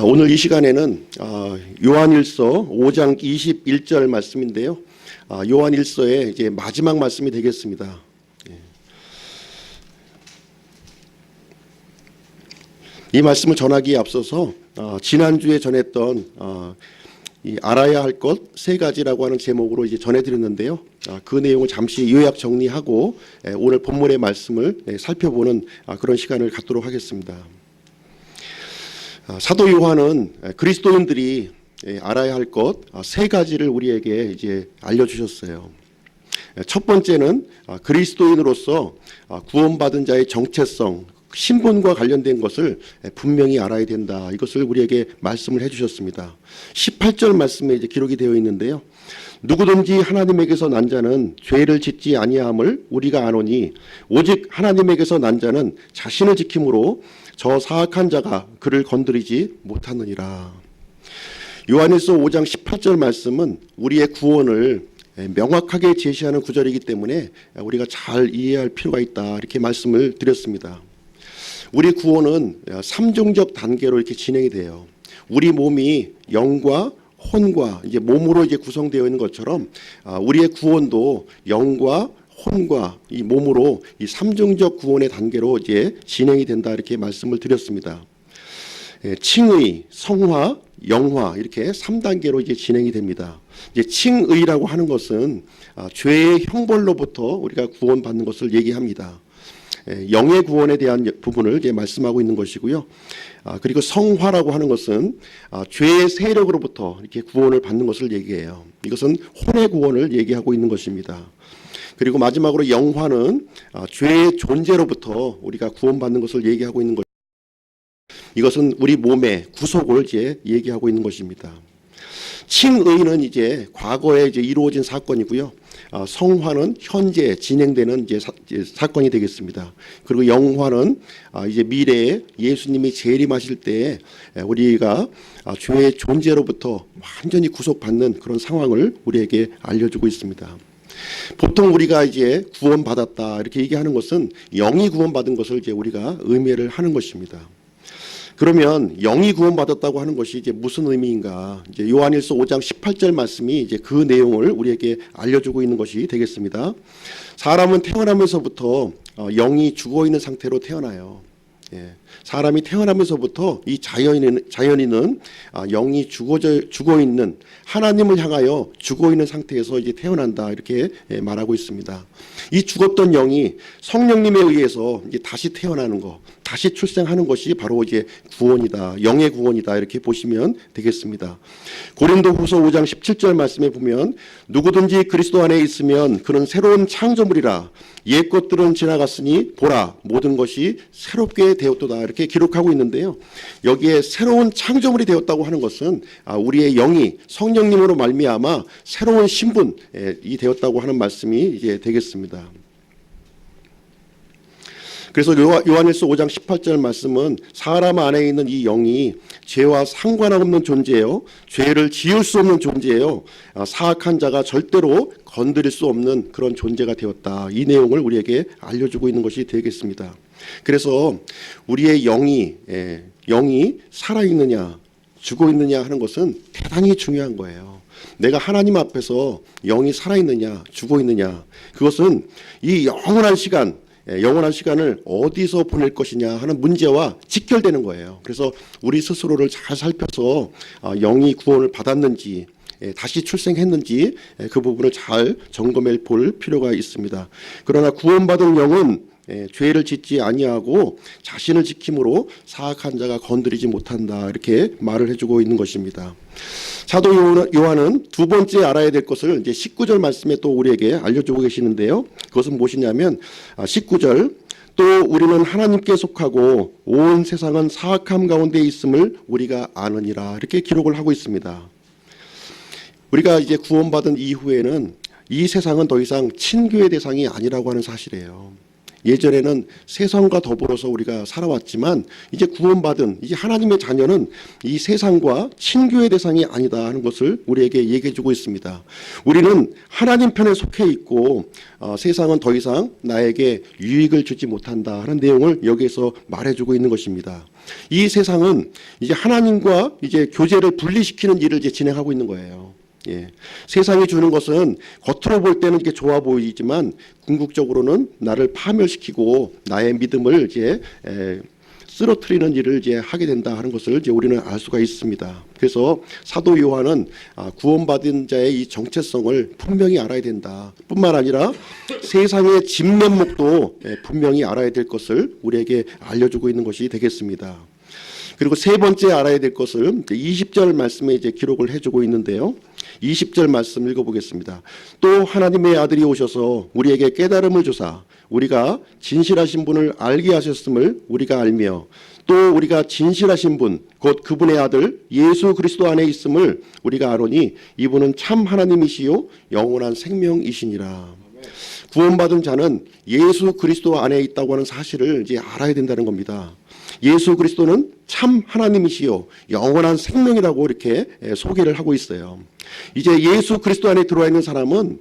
오늘 이 시간에는 요한일서 5장 21절 말씀인데요. 요한일서의 이제 마지막 말씀이 되겠습니다. 이 말씀을 전하기에 앞서서 지난주에 전했던 이 알아야 할 것 세 가지라고 하는 제목으로 이제 전해드렸는데요. 그 내용을 잠시 요약 정리하고 오늘 본문의 말씀을 살펴보는 그런 시간을 갖도록 하겠습니다. 사도 요한은 그리스도인들이 알아야 할 것 세 가지를 우리에게 이제 알려주셨어요. 첫 번째는 그리스도인으로서 구원받은 자의 정체성, 신분과 관련된 것을 분명히 알아야 된다. 이것을 우리에게 말씀을 해주셨습니다. 18절 말씀에 이제 기록이 되어 있는데요. 누구든지 하나님에게서 난 자는 죄를 짓지 아니함을 우리가 아노니 오직 하나님에게서 난 자는 자신을 지킴으로 저 사악한 자가 그를 건드리지 못하느니라. 요한일서 5장 18절 말씀은 우리의 구원을 명확하게 제시하는 구절이기 때문에 우리가 잘 이해할 필요가 있다. 이렇게 말씀을 드렸습니다. 우리 구원은 3중적 단계로 이렇게 진행이 돼요. 우리 몸이 영과 혼과 이제 몸으로 이제 구성되어 있는 것처럼 우리의 구원도 영과 혼과 이 몸으로 이 3중적 구원의 단계로 이제 진행이 된다 이렇게 말씀을 드렸습니다. 칭의, 성화, 영화 이렇게 3단계로 이제 진행이 됩니다. 이제 칭의라고 하는 것은 죄의 형벌로부터 우리가 구원받는 것을 얘기합니다. 영의 구원에 대한 부분을 이제 말씀하고 있는 것이고요. 그리고 성화라고 하는 것은 죄의 세력으로부터 이렇게 구원을 받는 것을 얘기해요. 이것은 혼의 구원을 얘기하고 있는 것입니다. 그리고 마지막으로 영화는 죄의 존재로부터 우리가 구원받는 것을 얘기하고 있는 것. 이것은 우리 몸의 구속을 이제 얘기하고 있는 것입니다. 칭의는 이제 과거에 이제 이루어진 사건이고요. 성화는 현재 진행되는 이제 사건이 되겠습니다. 그리고 영화는 이제 미래에 예수님이 재림하실 때에 우리가 죄의 존재로부터 완전히 구속받는 그런 상황을 우리에게 알려주고 있습니다. 보통 우리가 이제 구원받았다 이렇게 얘기하는 것은 영이 구원받은 것을 이제 우리가 의미를 하는 것입니다. 그러면 영이 구원받았다고 하는 것이 이제 무슨 의미인가? 이제 요한일서 5장 18절 말씀이 이제 그 내용을 우리에게 알려주고 있는 것이 되겠습니다. 사람은 태어나면서부터 영이 죽어 있는 상태로 태어나요. 사람이 태어나면서부터 이 자연인은 영이 죽어 있는 하나님을 향하여 죽어 있는 상태에서 이제 태어난다 이렇게 말하고 있습니다. 이 죽었던 영이 성령님에 의해서 이제 다시 태어나는 것, 다시 출생하는 것이 바로 이제 구원이다, 영의 구원이다 이렇게 보시면 되겠습니다. 고린도후서 5장 17절 말씀에 보면 누구든지 그리스도 안에 있으면 그는 새로운 창조물이라 옛 것들은 지나갔으니 보라 모든 것이 새롭게 되었도다 이렇게 기록하고 있는데요. 여기에 새로운 창조물이 되었다고 하는 것은 우리의 영이 성령님으로 말미암아 새로운 신분이 되었다고 하는 말씀이 이제 되겠습니다. 그래서 요한일서 5장 18절 말씀은 사람 안에 있는 이 영이 죄와 상관없는 존재예요. 죄를 지을 수 없는 존재예요. 사악한 자가 절대로 건드릴 수 없는 그런 존재가 되었다. 이 내용을 우리에게 알려주고 있는 것이 되겠습니다. 그래서 우리의 영이 살아있느냐 죽어 있느냐 하는 것은 대단히 중요한 거예요. 내가 하나님 앞에서 영이 살아있느냐 죽어 있느냐 그것은 이 영원한 시간을 어디서 보낼 것이냐 하는 문제와 직결되는 거예요. 그래서 우리 스스로를 잘 살펴서 영이 구원을 받았는지 다시 출생했는지 그 부분을 잘 점검해 볼 필요가 있습니다. 그러나 구원받은 영은 죄를 짓지 아니하고 자신을 지킴으로 사악한 자가 건드리지 못한다 이렇게 말을 해주고 있는 것입니다. 사도 요한은 두 번째 알아야 될 것을 이제 19절 말씀에 또 우리에게 알려주고 계시는데요. 그것은 무엇이냐면 19절 또 우리는 하나님께 속하고 온 세상은 사악함 가운데 있음을 우리가 아느니라 이렇게 기록을 하고 있습니다. 우리가 이제 구원받은 이후에는 이 세상은 더 이상 친교의 대상이 아니라고 하는 사실이에요. 예전에는 세상과 더불어서 우리가 살아왔지만 이제 구원받은 이제 하나님의 자녀는 이 세상과 친교의 대상이 아니다 하는 것을 우리에게 얘기해 주고 있습니다. 우리는 하나님 편에 속해 있고 세상은 더 이상 나에게 유익을 주지 못한다 하는 내용을 여기에서 말해주고 있는 것입니다. 이 세상은 이제 하나님과 이제 교제를 분리시키는 일을 이제 진행하고 있는 거예요. 예. 세상이 주는 것은 겉으로 볼 때는 이게 좋아 보이지만 궁극적으로는 나를 파멸시키고 나의 믿음을 이제 쓰러뜨리는 일을 이제 하게 된다 하는 것을 이제 우리는 알 수가 있습니다. 그래서 사도 요한은 구원받은 자의 이 정체성을 분명히 알아야 된다. 뿐만 아니라 세상의 진면목도 분명히 알아야 될 것을 우리에게 알려주고 있는 것이 되겠습니다. 그리고 세 번째 알아야 될 것을 20절 말씀에 이제 기록을 해주고 있는데요. 20절 말씀 읽어보겠습니다. 또 하나님의 아들이 오셔서 우리에게 깨달음을 주사 우리가 진실하신 분을 알게 하셨음을 우리가 알며 또 우리가 진실하신 분 곧 그분의 아들 예수 그리스도 안에 있음을 우리가 아노니 이분은 참 하나님이시요 영원한 생명이시니라. 구원받은 자는 예수 그리스도 안에 있다고 하는 사실을 이제 알아야 된다는 겁니다. 예수 그리스도는 참 하나님이시요 영원한 생명이라고 이렇게 소개를 하고 있어요. 이제 예수 그리스도 안에 들어와 있는 사람은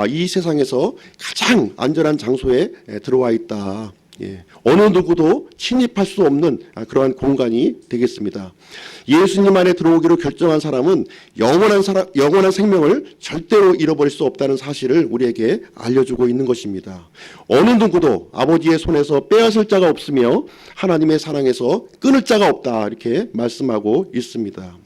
이 세상에서 가장 안전한 장소에 들어와 있다. 어느 누구도 침입할 수 없는 그러한 공간이 되겠습니다. 예수님 안에 들어오기로 결정한 사람은 영원한 생명을 절대로 잃어버릴 수 없다는 사실을 우리에게 알려주고 있는 것입니다. 어느 누구도 아버지의 손에서 빼앗을 자가 없으며 하나님의 사랑에서 끊을 자가 없다 이렇게 말씀하고 있습니다.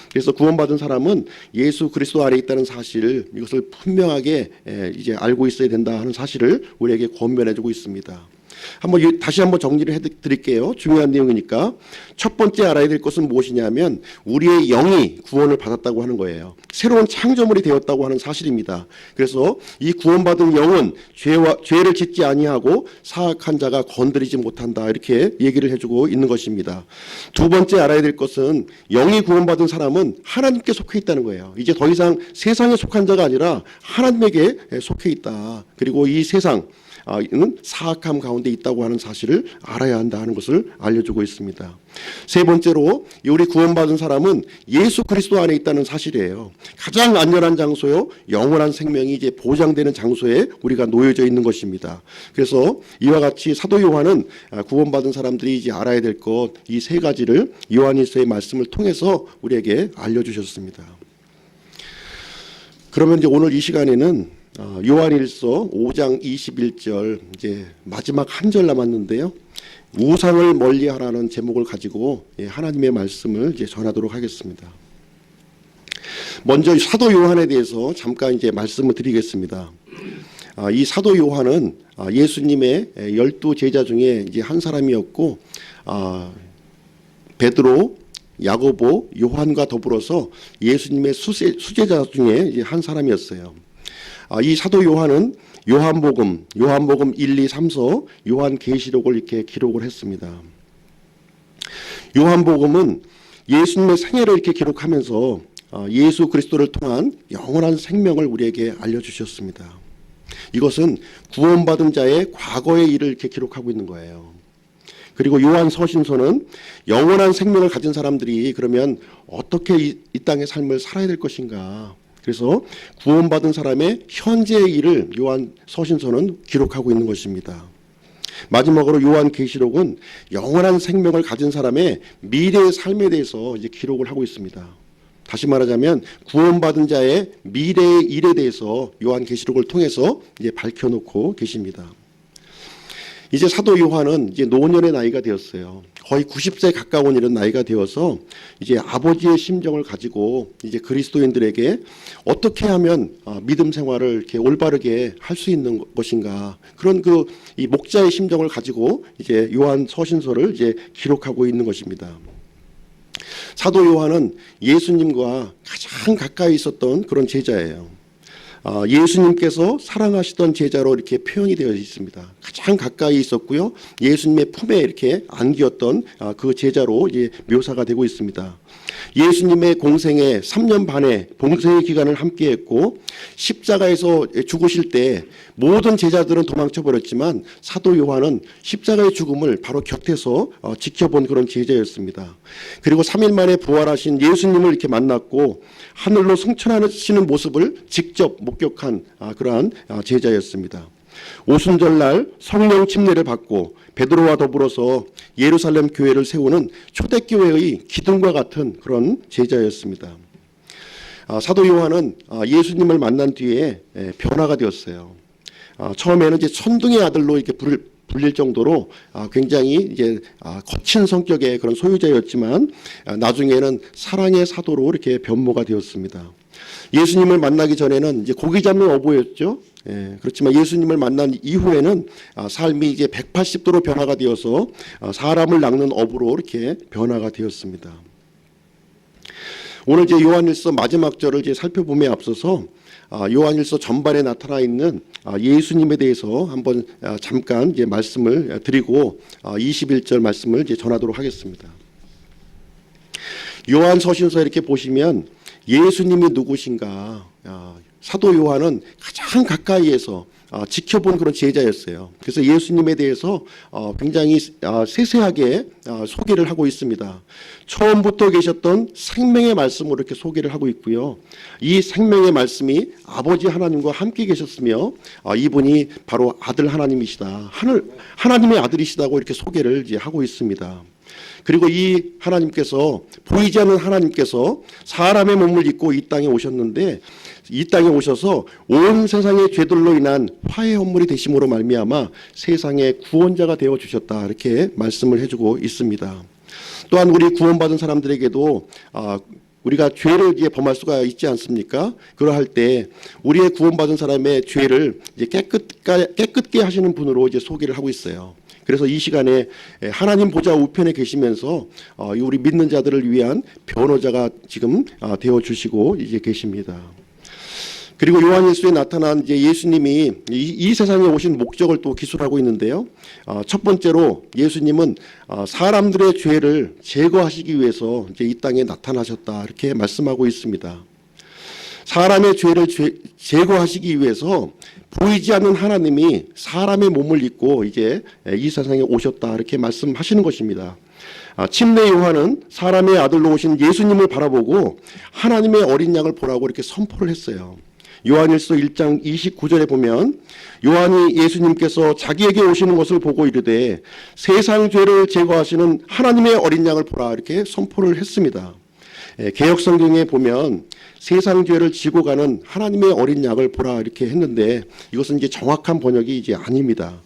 그래서 구원받은 사람은 예수 그리스도 안에 있다는 사실 이것을 분명하게 이제 알고 있어야 된다 하는 사실을 우리에게 권면해주고 있습니다. 다시 한번 정리를 해드릴게요. 중요한 내용이니까. 첫 번째 알아야 될 것은 무엇이냐면 우리의 영이 구원을 받았다고 하는 거예요. 새로운 창조물이 되었다고 하는 사실입니다. 그래서 이 구원받은 영은 죄를 짓지 아니하고 사악한 자가 건드리지 못한다 이렇게 얘기를 해주고 있는 것입니다. 두 번째 알아야 될 것은 영이 구원받은 사람은 하나님께 속해 있다는 거예요. 이제 더 이상 세상에 속한 자가 아니라 하나님에게 속해 있다. 그리고 이 세상 는 사악함 가운데 있다고 하는 사실을 알아야 한다 하는 것을 알려주고 있습니다. 세 번째로 우리 구원받은 사람은 예수 그리스도 안에 있다는 사실이에요. 가장 안전한 장소요 영원한 생명이 이제 보장되는 장소에 우리가 놓여져 있는 것입니다. 그래서 이와 같이 사도 요한은 구원받은 사람들이 이제 알아야 될 것 이 세 가지를 요한일서의 말씀을 통해서 우리에게 알려주셨습니다. 그러면 이제 오늘 이 시간에는 요한일서 5장 21절 이제 마지막 한 절 남았는데요. 우상을 멀리하라는 제목을 가지고 하나님의 말씀을 이제 전하도록 하겠습니다. 먼저 사도 요한에 대해서 잠깐 이제 말씀을 드리겠습니다. 이 사도 요한은 예수님의 12 제자 중에 이제 한 사람이었고 베드로, 야고보, 요한과 더불어서 예수님의 수제자 중에 이제 한 사람이었어요. 이 사도 요한은 요한복음 1, 2, 3서 요한계시록을 이렇게 기록을 했습니다. 요한복음은 예수님의 생애를 이렇게 기록하면서 예수 그리스도를 통한 영원한 생명을 우리에게 알려주셨습니다. 이것은 구원받은 자의 과거의 일을 이렇게 기록하고 있는 거예요. 그리고 요한서신서는 영원한 생명을 가진 사람들이 그러면 어떻게 이 땅의 삶을 살아야 될 것인가. 그래서 구원받은 사람의 현재의 일을 요한서신서는 기록하고 있는 것입니다. 마지막으로 요한계시록은 영원한 생명을 가진 사람의 미래의 삶에 대해서 이제 기록을 하고 있습니다. 다시 말하자면 구원받은 자의 미래의 일에 대해서 요한계시록을 통해서 이제 밝혀놓고 계십니다. 이제 사도 요한은 이제 노년의 나이가 되었어요. 거의 90세 가까운 이런 나이가 되어서 이제 아버지의 심정을 가지고 이제 그리스도인들에게 어떻게 하면 믿음 생활을 이렇게 올바르게 할 수 있는 것인가 그런 이 목자의 심정을 가지고 이제 요한 서신서를 이제 기록하고 있는 것입니다. 사도 요한은 예수님과 가장 가까이 있었던 그런 제자예요. 예수님께서 사랑하시던 제자로 이렇게 표현이 되어 있습니다. 가장 가까이 있었고요. 예수님의 품에 이렇게 안기었던 그 제자로 이제 묘사가 되고 있습니다. 예수님의 공생의 3년 반의 봉생의 기간을 함께했고 십자가에서 죽으실 때 모든 제자들은 도망쳐 버렸지만 사도 요한은 십자가의 죽음을 바로 곁에서 지켜본 그런 제자였습니다. 그리고 3일 만에 부활하신 예수님을 이렇게 만났고 하늘로 승천하시는 모습을 직접 목격한 그러한 제자였습니다. 오순절날 성령 침례를 받고 베드로와 더불어서 예루살렘 교회를 세우는 초대교회의 기둥과 같은 그런 제자였습니다. 사도 요한은 예수님을 만난 뒤에 변화가 되었어요. 처음에는 이제 천둥의 아들로 이렇게 불릴 정도로 굉장히 이제 거친 성격의 그런 소유자였지만 나중에는 사랑의 사도로 이렇게 변모가 되었습니다. 예수님을 만나기 전에는 이제 고기 잡는 어부였죠. 그렇지만 예수님을 만난 이후에는 삶이 이제 180도로 변화가 되어서 사람을 낚는 어부로 이렇게 변화가 되었습니다. 오늘 이제 요한일서 마지막 절을 이제 살펴봄에 앞서서 요한일서 전반에 나타나 있는 예수님에 대해서 한번 잠깐 이제 말씀을 드리고 21절 말씀을 이제 전하도록 하겠습니다. 요한 서신서 이렇게 보시면 예수님이 누구신가? 사도 요한은 가장 가까이에서 지켜본 그런 제자였어요. 그래서 예수님에 대해서 굉장히 세세하게 소개를 하고 있습니다. 처음부터 계셨던 생명의 말씀으로 이렇게 소개를 하고 있고요. 이 생명의 말씀이 아버지 하나님과 함께 계셨으며 이분이 바로 아들 하나님이시다. 하나님의 아들이시다고 이렇게 소개를 이제 하고 있습니다. 그리고 이 하나님께서 보이지 않는 하나님께서 사람의 몸을 입고 이 땅에 오셨는데 이 땅에 오셔서 온 세상의 죄들로 인한 화해 헌물이 되심으로 말미암아 세상의 구원자가 되어 주셨다 이렇게 말씀을 해주고 있습니다. 또한 우리 구원받은 사람들에게도 우리가 죄를 이제 범할 수가 있지 않습니까? 그러할 때 우리의 구원받은 사람의 죄를 이제 깨끗게 하시는 분으로 이제 소개를 하고 있어요. 그래서 이 시간에 하나님 보좌 우편에 계시면서 우리 믿는 자들을 위한 변호자가 지금 되어 주시고 이제 계십니다. 그리고 요한일서에 나타난 이제 예수님이 이 세상에 오신 목적을 또 기술하고 있는데요. 첫 번째로 예수님은 사람들의 죄를 제거하시기 위해서 이제 이 땅에 나타나셨다 이렇게 말씀하고 있습니다. 사람의 죄를 제거하시기 위해서 보이지 않는 하나님이 사람의 몸을 입고 이제 이 세상에 오셨다 이렇게 말씀하시는 것입니다. 침례 요한은 사람의 아들로 오신 예수님을 바라보고 하나님의 어린 양을 보라고 이렇게 선포를 했어요. 요한일서 1장 29절에 보면 요한이 예수님께서 자기에게 오시는 것을 보고 이르되 세상 죄를 제거하시는 하나님의 어린 양을 보라 이렇게 선포를 했습니다. 개역성경에 보면 세상 죄를 지고 가는 하나님의 어린 양을 보라 이렇게 했는데 이것은 이제 정확한 번역이 이제 아닙니다.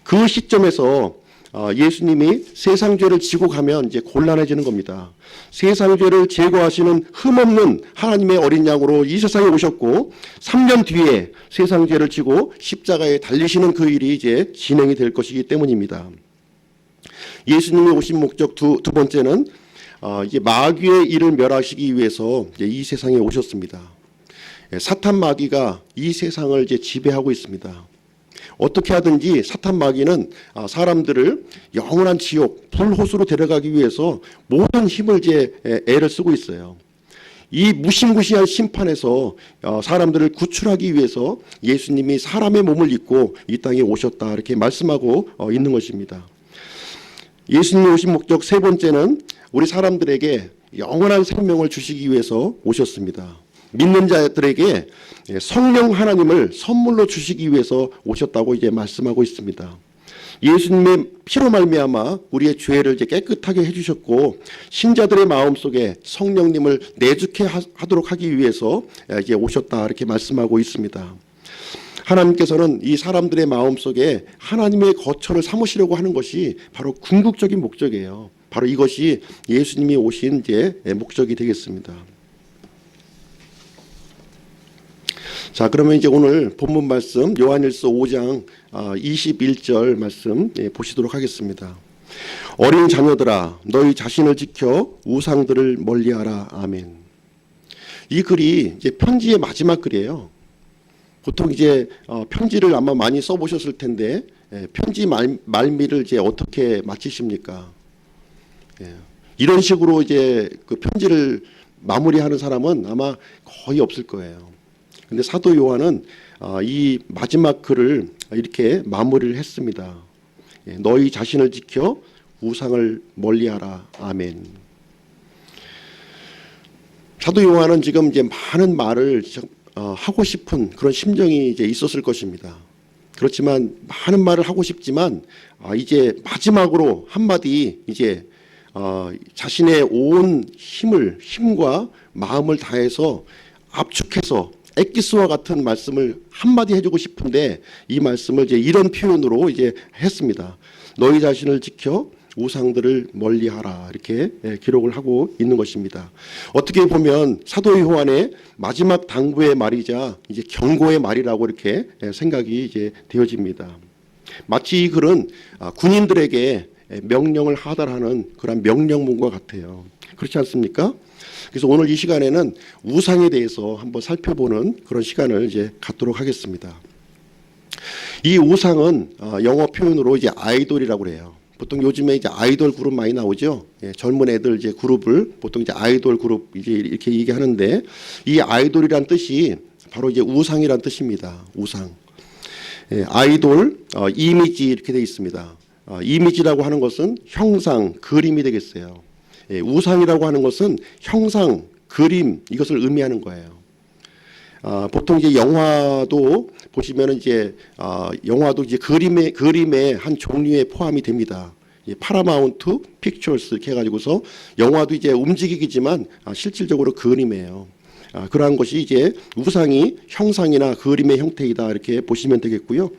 그 시점에서 예수님이 세상 죄를 지고 가면 이제 곤란해지는 겁니다. 세상 죄를 제거하시는 흠없는 하나님의 어린 양으로 이 세상에 오셨고 3년 뒤에 세상 죄를 지고 십자가에 달리시는 그 일이 이제 진행이 될 것이기 때문입니다. 예수님이 오신 목적 두 번째는 이제 마귀의 일을 멸하시기 위해서 이제 이 세상에 오셨습니다. 사탄 마귀가 이 세상을 이제 지배하고 있습니다. 어떻게 하든지 사탄 마귀는 사람들을 영원한 지옥 불호수로 데려가기 위해서 모든 힘을 이제 애를 쓰고 있어요. 이 무시무시한 심판에서 사람들을 구출하기 위해서 예수님이 사람의 몸을 입고 이 땅에 오셨다 이렇게 말씀하고 있는 것입니다. 예수님이 오신 목적 세 번째는 우리 사람들에게 영원한 생명을 주시기 위해서 오셨습니다. 믿는 자들에게 성령 하나님을 선물로 주시기 위해서 오셨다고 이제 말씀하고 있습니다. 예수님의 피로 말미암아 우리의 죄를 이제 깨끗하게 해주셨고 신자들의 마음 속에 성령님을 내주케 하도록 하기 위해서 이제 오셨다 이렇게 말씀하고 있습니다. 하나님께서는 이 사람들의 마음 속에 하나님의 거처를 삼으시려고 하는 것이 바로 궁극적인 목적이에요. 바로 이것이 예수님이 오신 이제 목적이 되겠습니다. 자, 그러면 이제 오늘 본문 말씀 요한일서 5장 21절 말씀 보시도록 하겠습니다. 어린 자녀들아 너희 자신을 지켜 우상들을 멀리하라. 아멘. 이 글이 이제 편지의 마지막 글이에요. 보통 이제 편지를 아마 많이 써보셨을 텐데 편지 말미를 이제 어떻게 마치십니까? 이런 식으로 이제 그 편지를 마무리하는 사람은 아마 거의 없을 거예요. 근데 사도 요한은 이 마지막 글을 이렇게 마무리를 했습니다. 너희 자신을 지켜 우상을 멀리하라. 아멘. 사도 요한은 지금 이제 많은 말을 하고 싶은 그런 심정이 이제 있었을 것입니다. 그렇지만 많은 말을 하고 싶지만 이제 마지막으로 한마디 이제 자신의 온 힘과 마음을 다해서 압축해서 엑기스와 같은 말씀을 한마디 해주고 싶은데 이 말씀을 이제 이런 표현으로 이제 했습니다. 너희 자신을 지켜 우상들을 멀리하라 이렇게 기록을 하고 있는 것입니다. 어떻게 보면 사도 요한의 마지막 당부의 말이자 이제 경고의 말이라고 이렇게 생각이 이제 되어집니다. 마치 이 글은 군인들에게 명령을 하달하는 그런 명령문과 같아요. 그렇지 않습니까? 그래서 오늘 이 시간에는 우상에 대해서 한번 살펴보는 그런 시간을 이제 갖도록 하겠습니다. 이 우상은 영어 표현으로 이제 아이돌이라고 그래요. 보통 요즘에 이제 아이돌 그룹 많이 나오죠. 젊은 애들 이제 그룹을 보통 이제 아이돌 그룹 이제 이렇게 얘기하는데 이 아이돌이란 뜻이 바로 이제 우상이란 뜻입니다. 우상. 아이돌 이미지 이렇게 되어 있습니다. 이미지라고 하는 것은 형상, 그림이 되겠어요. 우상이라고 하는 것은 형상, 그림 이것을 의미하는 거예요. 보통 이제 영화도 보시면은 이제 영화도 이제 그림의 한 종류에 포함이 됩니다. 파라마운트 픽처스 이렇게 해가지고서 영화도 이제 움직이기지만 실질적으로 그림이에요. 그러한 것이 이제 우상이 형상이나 그림의 형태이다 이렇게 보시면 되겠고요.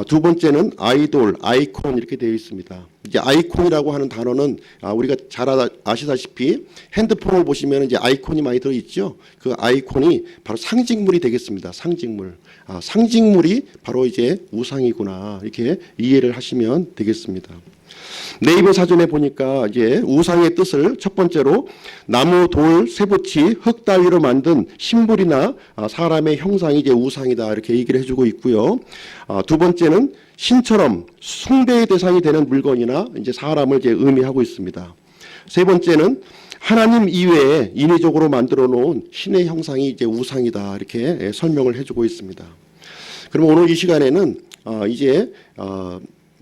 두 번째는 아이돌, 아이콘 이렇게 되어 있습니다. 이제 아이콘이라고 하는 단어는 우리가 잘 아시다시피 핸드폰을 보시면 이제 아이콘이 많이 들어 있죠. 그 아이콘이 바로 상징물이 되겠습니다. 상징물. 상징물이 바로 이제 우상이구나 이렇게 이해를 하시면 되겠습니다. 네이버 사전에 보니까 이제 우상의 뜻을 첫 번째로 나무, 돌, 쇠붙이, 흙 따위로 만든 신불이나 사람의 형상이 이제 우상이다 이렇게 얘기를 해주고 있고요. 두 번째는 신처럼 숭배의 대상이 되는 물건이나 이제 사람을 이제 의미하고 있습니다. 세 번째는 하나님 이외에 인위적으로 만들어 놓은 신의 형상이 이제 우상이다 이렇게 설명을 해주고 있습니다. 그럼 오늘 이 시간에는 이제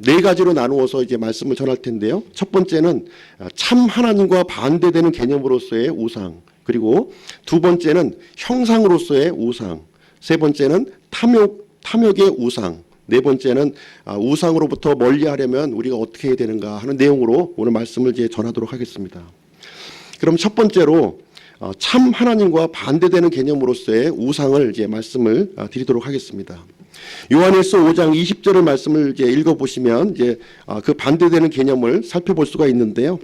네 가지로 나누어서 이제 말씀을 전할 텐데요. 첫 번째는 참 하나님과 반대되는 개념으로서의 우상, 그리고 두 번째는 형상으로서의 우상, 세 번째는 탐욕의 우상, 네 번째는 우상으로부터 멀리하려면 우리가 어떻게 해야 되는가 하는 내용으로 오늘 말씀을 이제 전하도록 하겠습니다. 그럼 첫 번째로 참 하나님과 반대되는 개념으로서의 우상을 이제 말씀을 드리도록 하겠습니다. 요한일서 5장 20절의 말씀을 이제 읽어보시면 이제 그 반대되는 개념을 살펴볼 수가 있는데요.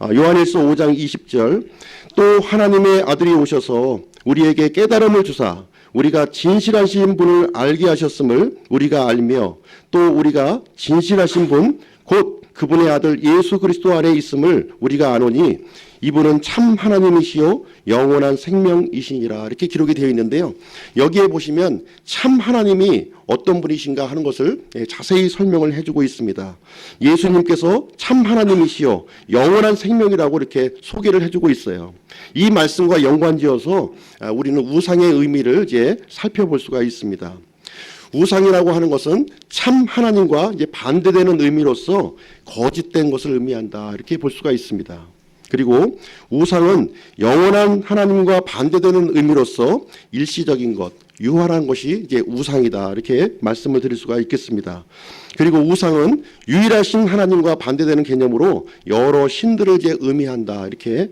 요한일서 5장 20절 또 하나님의 아들이 오셔서 우리에게 깨달음을 주사 우리가 진실하신 분을 알게 하셨음을 우리가 알며 또 우리가 진실하신 분 곧 그분의 아들 예수 그리스도 안에 있음을 우리가 아노니 이분은 참 하나님이시요 영원한 생명이시니라 이렇게 기록이 되어 있는데요. 여기에 보시면 참 하나님이 어떤 분이신가 하는 것을 자세히 설명을 해주고 있습니다. 예수님께서 참 하나님이시요 영원한 생명이라고 이렇게 소개를 해주고 있어요. 이 말씀과 연관지어서 우리는 우상의 의미를 이제 살펴볼 수가 있습니다. 우상이라고 하는 것은 참 하나님과 이제 반대되는 의미로서 거짓된 것을 의미한다 이렇게 볼 수가 있습니다. 그리고 우상은 영원한 하나님과 반대되는 의미로서 일시적인 것, 유한한 것이 이제 우상이다 이렇게 말씀을 드릴 수가 있겠습니다. 그리고 우상은 유일하신 하나님과 반대되는 개념으로 여러 신들을 이제 의미한다 이렇게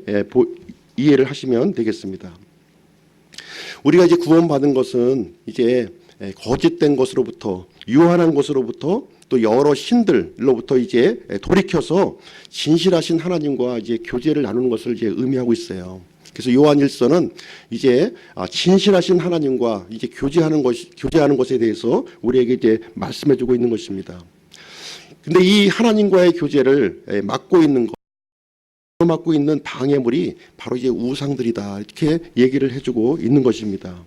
이해를 하시면 되겠습니다. 우리가 이제 구원받은 것은 이제 거짓된 것으로부터 유한한 것으로부터 또 여러 신들로부터 이제 돌이켜서 진실하신 하나님과 이제 교제를 나누는 것을 이제 의미하고 있어요. 그래서 요한일서는 이제 진실하신 하나님과 이제 교제하는 것에 대해서 우리에게 이제 말씀해주고 있는 것입니다. 근데 이 하나님과의 교제를 막고 있는 방해물이 바로 이제 우상들이다 이렇게 얘기를 해주고 있는 것입니다.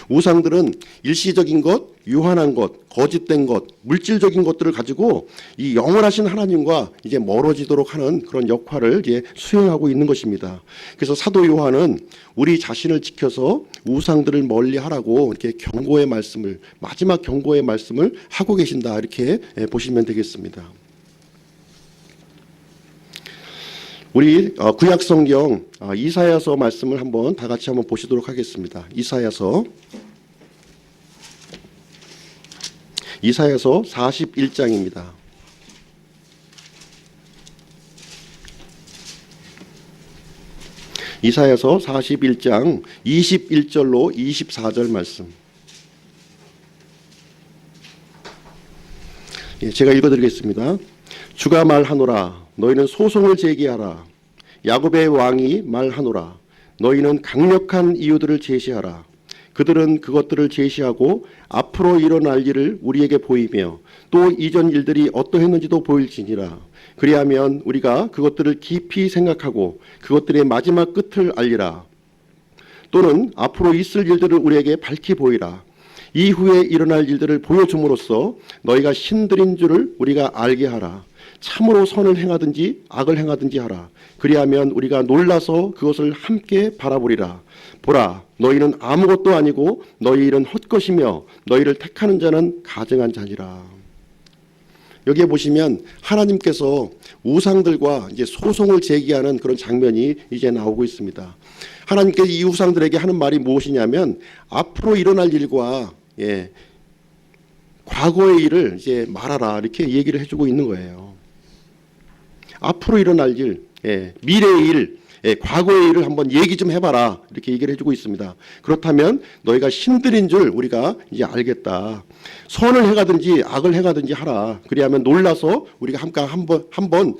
우상들은 일시적인 것, 유한한 것, 거짓된 것, 물질적인 것들을 가지고 이 영원하신 하나님과 이제 멀어지도록 하는 그런 역할을 이제 수행하고 있는 것입니다. 그래서 사도 요한은 우리 자신을 지켜서 우상들을 멀리하라고 이렇게 경고의 말씀을, 마지막 경고의 말씀을 하고 계신다, 이렇게 보시면 되겠습니다. 우리 구약 성경 이사야서 말씀을 한번 다 같이 한번 보시도록 하겠습니다. 이사야서 41장입니다. 이사야서 41장 21절로 24절 말씀. 제가 읽어드리겠습니다. 주가 말하노라. 너희는 소송을 제기하라. 야곱의 왕이 말하노라. 너희는 강력한 이유들을 제시하라. 그들은 그것들을 제시하고 앞으로 일어날 일을 우리에게 보이며 또 이전 일들이 어떠했는지도 보일지니라. 그리하면 우리가 그것들을 깊이 생각하고 그것들의 마지막 끝을 알리라. 또는 앞으로 있을 일들을 우리에게 밝히 보이라. 이후에 일어날 일들을 보여줌으로써 너희가 신들인 줄을 우리가 알게 하라. 참으로 선을 행하든지 악을 행하든지 하라. 그리하면 우리가 놀라서 그것을 함께 바라보리라. 보라, 너희는 아무것도 아니고 너희 일은 헛것이며 너희를 택하는 자는 가증한 자니라. 여기에 보시면 하나님께서 우상들과 이제 소송을 제기하는 그런 장면이 이제 나오고 있습니다. 하나님께서 이 우상들에게 하는 말이 무엇이냐면 앞으로 일어날 일과 과거의 일을 이제 말하라, 이렇게 얘기를 해주고 있는 거예요. 앞으로 일어날 일, 미래의 일, 과거의 일을 한번 얘기 좀 해봐라, 이렇게 얘기를 해주고 있습니다. 그렇다면 너희가 신들인 줄 우리가 이제 알겠다. 선을 행하든지 악을 행하든지 하라. 그리하면 놀라서 우리가 한번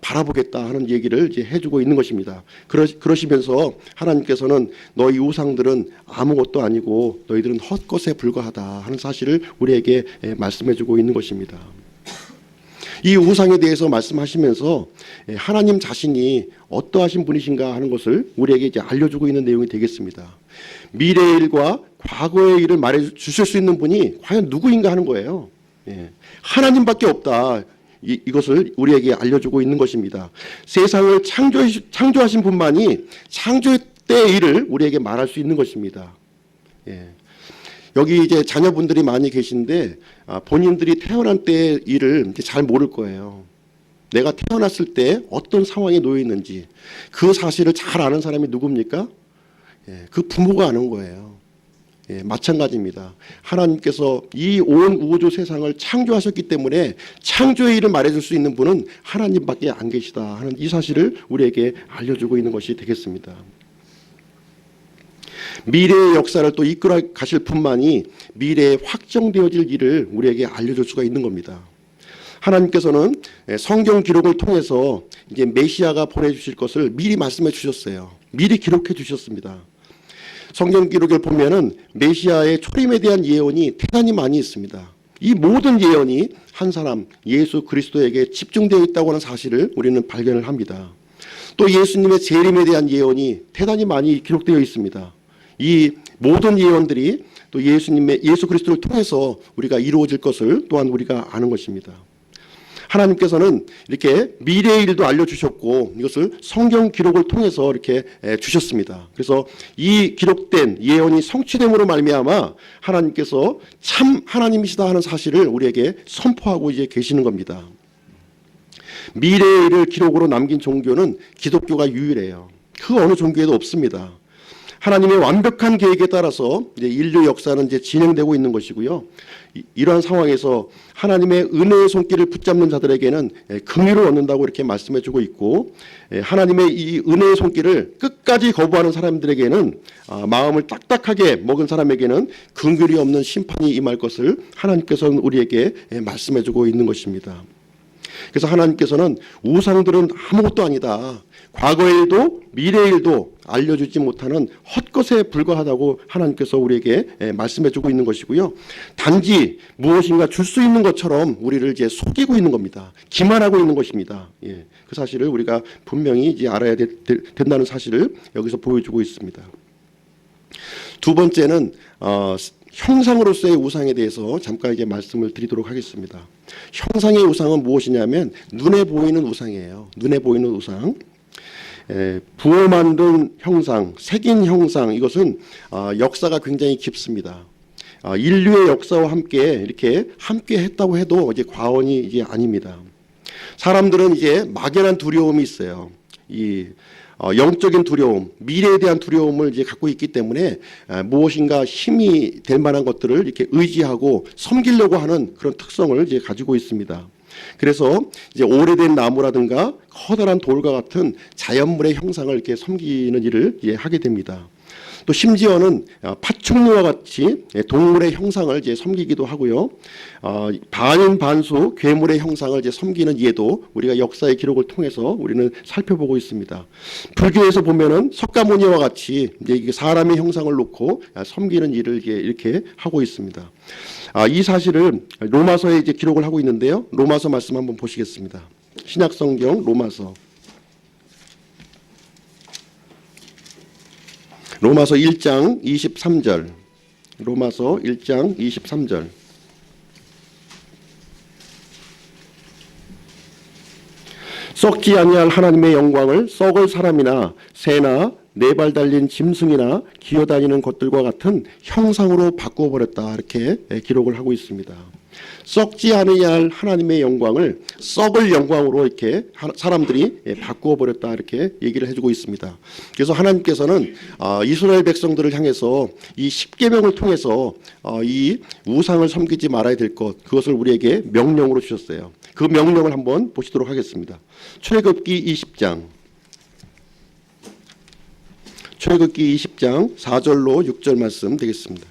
바라보겠다 하는 얘기를 이제 해주고 있는 것입니다. 그러시면서 하나님께서는 너희 우상들은 아무것도 아니고 너희들은 헛것에 불과하다 하는 사실을 우리에게 말씀해주고 있는 것입니다. 이 우상에 대해서 말씀하시면서 하나님 자신이 어떠하신 분이신가 하는 것을 우리에게 이제 알려주고 있는 내용이 되겠습니다. 미래의 일과 과거의 일을 말해 주실 수 있는 분이 과연 누구인가 하는 거예요. 하나님밖에 없다. 이것을 우리에게 알려주고 있는 것입니다. 세상을 창조하신 분만이 창조 때의 일을 우리에게 말할 수 있는 것입니다. 여기 이제 자녀분들이 많이 계신데 본인들이 태어난 때의 일을 잘 모를 거예요. 내가 태어났을 때 어떤 상황에 놓여 있는지 그 사실을 잘 아는 사람이 누굽니까? 그 부모가 아는 거예요. 마찬가지입니다. 하나님께서 이 온 우주 세상을 창조하셨기 때문에 창조의 일을 말해줄 수 있는 분은 하나님밖에 안 계시다 하는 이 사실을 우리에게 알려주고 있는 것이 되겠습니다. 미래의 역사를 또 이끌어 가실 분만이 미래에 확정되어질 일을 우리에게 알려줄 수가 있는 겁니다. 하나님께서는 성경 기록을 통해서 이제 메시아가 보내주실 것을 미리 말씀해 주셨어요. 미리 기록해 주셨습니다. 성경 기록을 보면은 메시아의 초림에 대한 예언이 대단히 많이 있습니다. 이 모든 예언이 한 사람 예수 그리스도에게 집중되어 있다고 하는 사실을 우리는 발견을 합니다. 또 예수님의 재림에 대한 예언이 대단히 많이 기록되어 있습니다. 이 모든 예언들이 또 예수 그리스도를 통해서 우리가 이루어질 것을 또한 우리가 아는 것입니다. 하나님께서는 이렇게 미래의 일도 알려주셨고 이것을 성경 기록을 통해서 이렇게 주셨습니다. 그래서 이 기록된 예언이 성취됨으로 말미암아 하나님께서 참 하나님이시다 하는 사실을 우리에게 선포하고 이제 계시는 겁니다. 미래의 일을 기록으로 남긴 종교는 기독교가 유일해요. 그 어느 종교에도 없습니다. 하나님의 완벽한 계획에 따라서 이제 인류 역사는 이제 진행되고 있는 것이고요. 이러한 상황에서 하나님의 은혜의 손길을 붙잡는 자들에게는 긍휼을 얻는다고 이렇게 말씀해주고 있고, 하나님의 이 은혜의 손길을 끝까지 거부하는 사람들에게는 마음을 딱딱하게 먹은 사람에게는 긍휼이 없는 심판이 임할 것을 하나님께서는 우리에게 말씀해주고 있는 것입니다. 그래서 하나님께서는 우상들은 아무것도 아니다. 과거의 일도 미래의 일도 알려주지 못하는 헛것에 불과하다고 하나님께서 우리에게 말씀해주고 있는 것이고요. 단지 무엇인가 줄 수 있는 것처럼 우리를 이제 속이고 있는 겁니다. 기만하고 있는 것입니다. 그 사실을 우리가 분명히 이제 알아야 된다는 사실을 여기서 보여주고 있습니다. 두 번째는 형상으로서의 우상에 대해서 잠깐 이제 말씀을 드리도록 하겠습니다. 형상의 우상은 무엇이냐면 눈에 보이는 우상이에요. 눈에 보이는 우상. 부어 만든 형상, 새긴 형상, 이것은 역사가 굉장히 깊습니다. 인류의 역사와 함께 이렇게 함께 했다고 해도 이제 과언이 이제 아닙니다. 사람들은 이제 막연한 두려움이 있어요. 이 영적인 두려움, 미래에 대한 두려움을 이제 갖고 있기 때문에 무엇인가 힘이 될 만한 것들을 이렇게 의지하고 섬기려고 하는 그런 특성을 이제 가지고 있습니다. 그래서 이제 오래된 나무라든가 커다란 돌과 같은 자연물의 형상을 이렇게 섬기는 일을 이제 하게 됩니다. 또 심지어는 파충류와 같이 동물의 형상을 이제 섬기기도 하고요. 반인반수 괴물의 형상을 이제 섬기는 예도 우리가 역사의 기록을 통해서 우리는 살펴보고 있습니다. 불교에서 보면은 석가모니와 같이 이제 사람의 형상을 놓고 섬기는 일을 이렇게 하고 있습니다. 이 사실을 로마서에 이제 기록을 하고 있는데요. 로마서 말씀 한번 보시겠습니다. 신약성경 로마서 1장 23절. 로마서 1장 23절. 썩지 아니할 하나님의 영광을 썩을 사람이나 새나 네 발 달린 짐승이나 기어다니는 것들과 같은 형상으로 바꾸어 버렸다, 이렇게 기록을 하고 있습니다. 썩지 아니할 하나님의 영광을 썩을 영광으로 이렇게 사람들이 바꾸어 버렸다, 이렇게 얘기를 해주고 있습니다. 그래서 하나님께서는 이스라엘 백성들을 향해서 이 십계명을 통해서 이 우상을 섬기지 말아야 될 것, 그것을 우리에게 명령으로 주셨어요. 그 명령을 한번 보시도록 하겠습니다. 출애굽기 20장 4절로 6절 말씀 되겠습니다.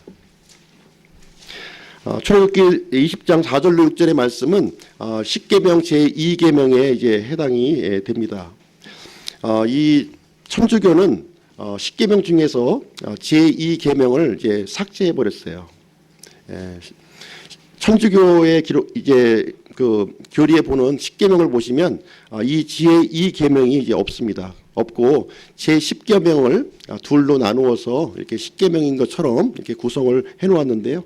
출애굽기 20장 4절로 6절의 말씀은 십계명 제2계명에 이제 해당이 됩니다. 이 천주교는 십계명 중에서 제2계명을 이제 삭제해 버렸어요. 천주교의 기록 이제 그 교리에 보는 십계명을 보시면 이 제2계명이 이제 없습니다. 없고 제10계명을 둘로 나누어서 이렇게 십계명인 것처럼 이렇게 구성을 해 놓았는데요.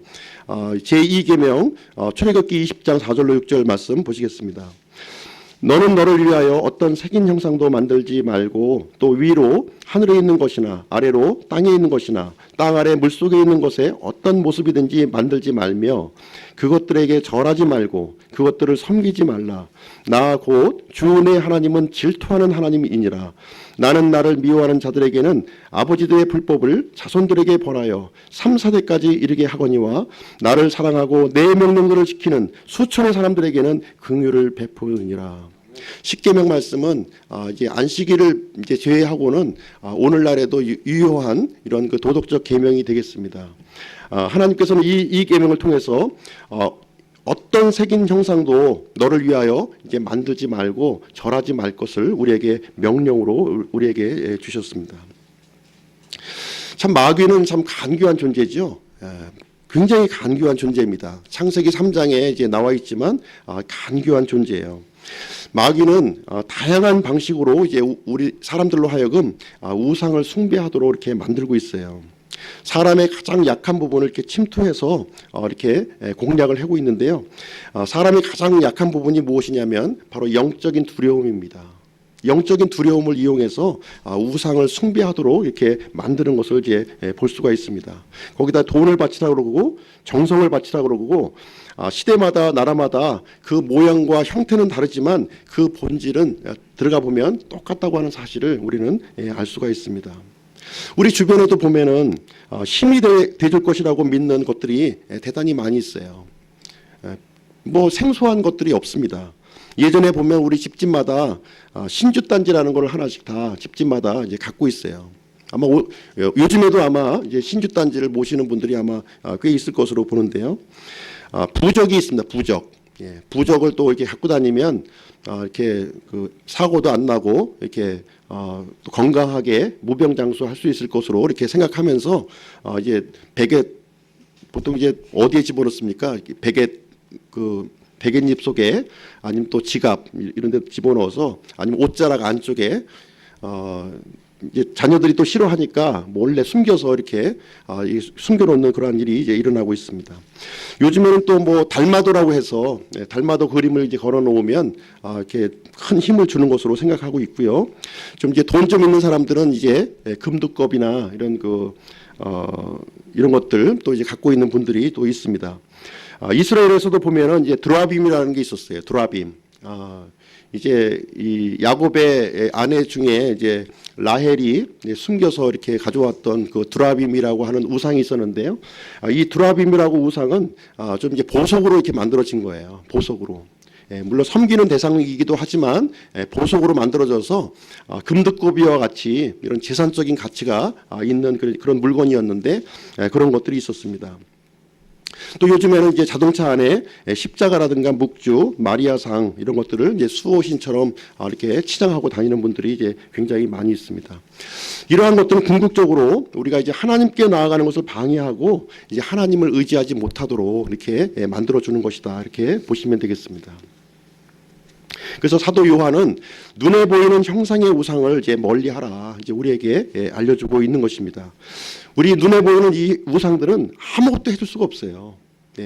제2계명 출애굽기 20장 4절로 6절 말씀 보시겠습니다. 너는 너를 위하여 어떤 새긴 형상도 만들지 말고 또 위로 하늘에 있는 것이나 아래로 땅에 있는 것이나 땅 아래 물속에 있는 것에 어떤 모습이든지 만들지 말며 그것들에게 절하지 말고 그것들을 섬기지 말라. 나 곧 주 내 하나님은 질투하는 하나님이니라. 나는 나를 미워하는 자들에게는 아버지들의 불법을 자손들에게 벌하여 3, 4대까지 이르게 하거니와 나를 사랑하고 내 명령들을 지키는 수천의 사람들에게는 긍휼을 베푸느니라. 십계명 말씀은 이제 안식일을 이제 제외하고는 오늘날에도 유효한 이런 그 도덕적 계명이 되겠습니다. 하나님께서는 이 계명을 통해서 어떤 새긴 형상도 너를 위하여 이제 만들지 말고 절하지 말 것을 우리에게 명령으로 우리에게 주셨습니다. 참 마귀는 참 간교한 존재죠. 굉장히 간교한 존재입니다. 창세기 3장에 이제 나와 있지만 간교한 존재예요. 마귀는 다양한 방식으로 이제 우리 사람들로 하여금 우상을 숭배하도록 이렇게 만들고 있어요. 사람의 가장 약한 부분을 이렇게 침투해서 이렇게 공략을 하고 있는데요. 사람의 가장 약한 부분이 무엇이냐면 바로 영적인 두려움입니다. 영적인 두려움을 이용해서 우상을 숭배하도록 이렇게 만드는 것을 이제 볼 수가 있습니다. 거기다 돈을 바치라 그러고 정성을 바치라 그러고 시대마다 나라마다 그 모양과 형태는 다르지만 그 본질은 들어가 보면 똑같다고 하는 사실을 우리는 알 수가 있습니다. 우리 주변에도 보면은 힘이 돼줄 것이라고 믿는 것들이 대단히 많이 있어요. 뭐 생소한 것들이 없습니다. 예전에 보면 우리 집집마다 신주단지라는 걸 하나씩 다 집집마다 이제 갖고 있어요. 아마 요즘에도 아마 이제 신주단지를 모시는 분들이 아마 꽤 있을 것으로 보는데요. 부적이 있습니다. 부적. 부적을 또 이렇게 갖고 다니면 이렇게 그 사고도 안 나고 이렇게 또 건강하게 무병장수 할 수 있을 것으로 이렇게 생각하면서 이제 베개 보통 이제 어디에 집어넣습니까? 베개 그 베갯잎 속에 아니면 또 지갑 이런 데 집어넣어서 아니면 옷자락 안쪽에 이제 자녀들이 또 싫어하니까 몰래 숨겨서 이렇게 숨겨놓는 그러한 일이 이제 일어나고 있습니다. 요즘에는 또 뭐 달마도라고 해서 달마도 그림을 이제 걸어 놓으면 이렇게 큰 힘을 주는 것으로 생각하고 있고요. 좀 이제 돈 좀 있는 사람들은 이제 금두껍이나 이런 이런 것들 또 이제 갖고 있는 분들이 또 있습니다. 이스라엘에서도 보면은 이제 드라빔이라는 게 있었어요. 드라빔. 이제 이 야곱의 아내 중에 이제 라헬이 숨겨서 이렇게 가져왔던 그 드라빔이라고 하는 우상이 있었는데요. 이 드라빔이라고 우상은 좀 이제 보석으로 이렇게 만들어진 거예요. 보석으로. 물론 섬기는 대상이기도 하지만 보석으로 만들어져서 금두꺼비와 같이 이런 재산적인 가치가 있는 그런 물건이었는데 그런 것들이 있었습니다. 또 요즘에는 이제 자동차 안에 십자가라든가 묵주, 마리아상 이런 것들을 이제 수호신처럼 이렇게 치장하고 다니는 분들이 이제 굉장히 많이 있습니다. 이러한 것들은 궁극적으로 우리가 이제 하나님께 나아가는 것을 방해하고 이제 하나님을 의지하지 못하도록 이렇게 만들어 주는 것이다. 이렇게 보시면 되겠습니다. 그래서 사도 요한은 눈에 보이는 형상의 우상을 이제 멀리하라 이제 우리에게 알려주고 있는 것입니다. 우리 눈에 보이는 이 우상들은 아무것도 해줄 수가 없어요.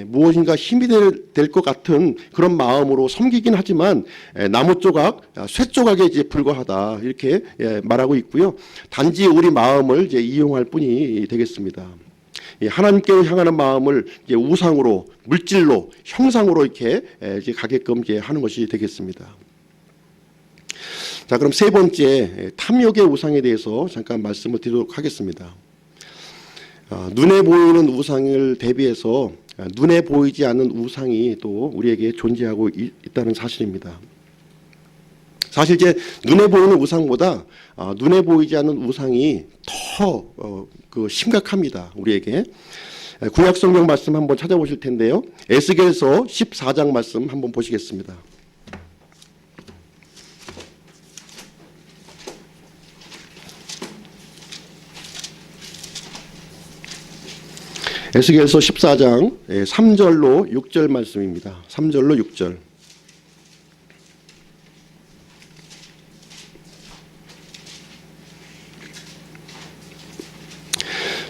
무엇인가 힘이 될 것 같은 그런 마음으로 섬기긴 하지만 나무 조각, 쇠 조각에 이제 불과하다 이렇게 말하고 있고요. 단지 우리 마음을 이제 이용할 뿐이 되겠습니다. 하나님께로 향하는 마음을 이제 우상으로, 물질로, 형상으로 이렇게 이제 가게끔 이제 하는 것이 되겠습니다. 자, 그럼 세 번째 탐욕의 우상에 대해서 잠깐 말씀을 드리도록 하겠습니다. 눈에 보이는 우상을 대비해서 눈에 보이지 않는 우상이 또 우리에게 존재하고 있다는 사실입니다. 사실 이제 눈에 보이는 우상보다 눈에 보이지 않는 우상이 더 심각합니다. 우리에게. 구약 성경 말씀 한번 찾아보실 텐데요. 에스겔서 14장 말씀 한번 보시겠습니다. 에스겔서 14장 3절로 6절 말씀입니다. 3절로 6절.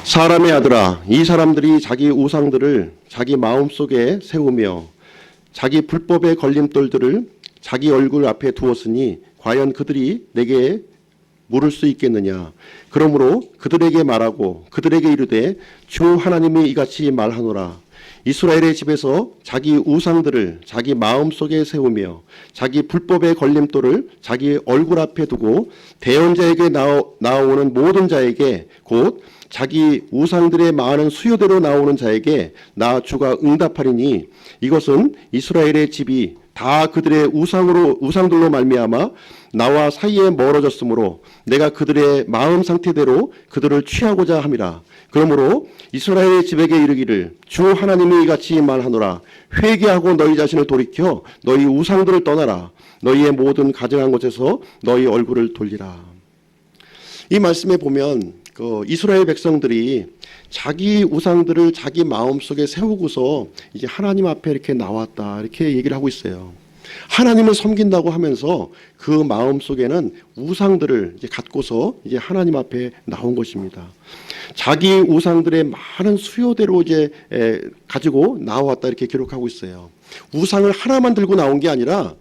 사람의 아들아, 이 사람들이 자기 우상들을 자기 마음속에 세우며 자기 불법의 걸림돌들을 자기 얼굴 앞에 두었으니 과연 그들이 내게 물을 수 있겠느냐. 그러므로 그들에게 말하고 그들에게 이르되 주 하나님이 이같이 말하노라. 이스라엘의 집에서 자기 우상들을 자기 마음속에 세우며 자기 불법의 걸림돌을 자기 얼굴 앞에 두고 대언자에게 나오는 모든 자에게 곧 자기 우상들의 많은 수요대로 나오는 자에게 나 주가 응답하리니 이것은 이스라엘의 집이 다 그들의 우상들로 말미암아 나와 사이에 멀어졌으므로 내가 그들의 마음 상태대로 그들을 취하고자 함이라. 그러므로 이스라엘의 집에게 이르기를 주 하나님이 이같이 말하노라. 회개하고 너희 자신을 돌이켜 너희 우상들을 떠나라. 너희의 모든 가증한 곳에서 너희 얼굴을 돌리라. 이 말씀에 보면 이스라엘 백성들이 자기 우상들을 자기 마음속에 세우고서 이제 하나님 앞에 이렇게 나왔다 이렇게 얘기를 하고 있어요. 하나님을 섬긴다고 하면서 그 마음속에는 우상들을 이제 갖고서 이제 하나님 앞에 나온 것입니다. 자기 우상들의 많은 수요대로 이제 가지고 나왔다 이렇게 기록하고 있어요. 우상을 하나만 들고 나온 게 아니라